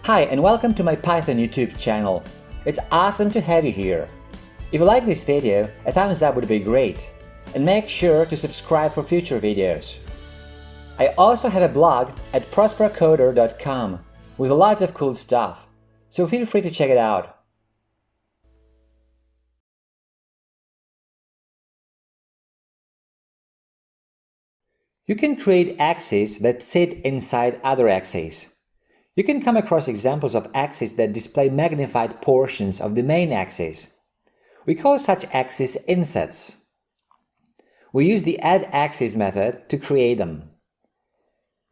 Hi and welcome to my Python YouTube channel. It's awesome to have you here. If you like this video, a thumbs up would be great. And make sure to subscribe for future videos. I also have a blog at prosperocoder.com with lots of cool stuff, so feel free to check it out. You can create axes that sit inside other axes. You can come across examples of axes that display magnified portions of the main axis. We call such axes insets. We use the addAxis method to create them.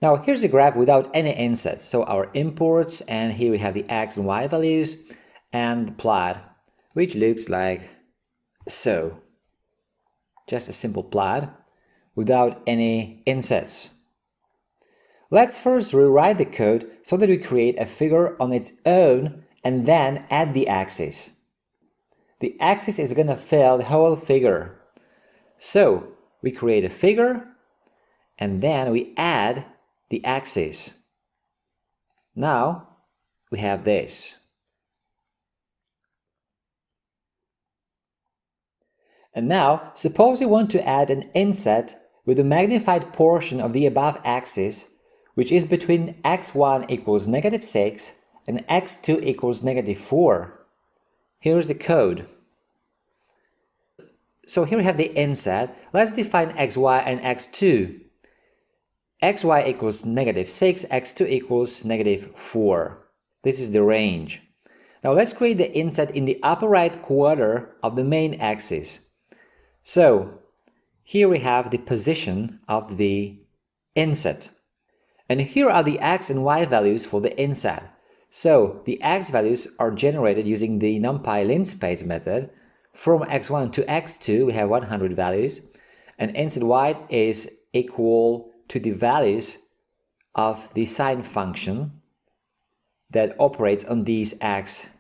Now here's a graph without any insets, so our imports, and here we have the x and y values and the plot, which looks like so. Just a simple plot without any insets. Let's first rewrite the code so that we create a figure on its own and then add the axis. The axis is going to fill the whole figure. So we create a figure and then we add the axis. Now we have this. And now suppose we want to add an inset with the magnified portion of the above axis, which is between x1 equals -6 and x2 equals -4. Here's the code. So here we have the inset. Let's define xy and x2. xy equals -6, x2 equals -4. This is the range. Now let's create the inset in the upper right quarter of the main axis. So here we have the position of the inset. And here are the x and y values for the inset. So the x values are generated using the numpy linspace method. From x1 to x2 we have 100 values, and inset y is equal to the values of the sine function that operates on these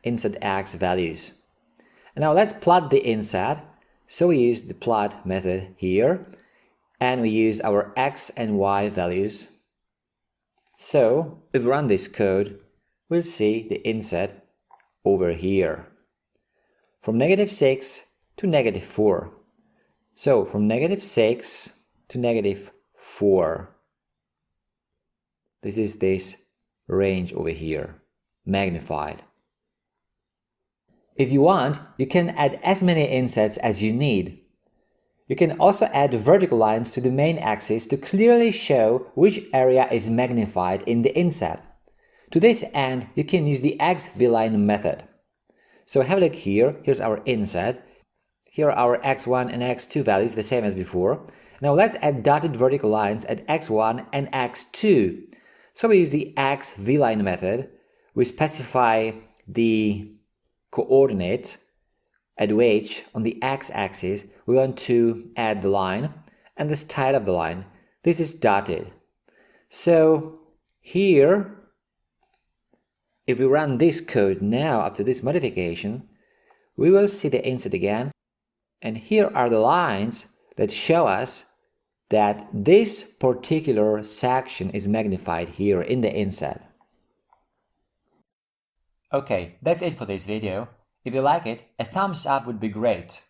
inset x values. And now let's plot the inset. So we use the plot method here, and we use our x and y values. So if we run this code, we'll see the inset over here. From -6 to -4. So from -6 to -4. This is this range over here, magnified. If you want, you can add as many insets as you need. You can also add vertical lines to the main axis to clearly show which area is magnified in the inset. To this end, you can use the xVline method. So have a look here. Here's our inset. Here are our x1 and x2 values, the same as before. Now let's add dotted vertical lines at x1 and x2. So we use the xVline method. We specify the coordinate at which on the x-axis we want to add the line, and the style of the line. This is dotted. So here, if we run this code now after this modification, we will see the inset again, and here are the lines that show us that this particular section is magnified here in the inset. Okay, that's it for this video. If you like it, a thumbs up would be great.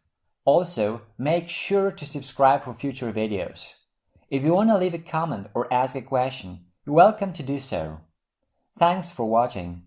Also, make sure to subscribe for future videos. If you want to leave a comment or ask a question, you're welcome to do so. Thanks for watching.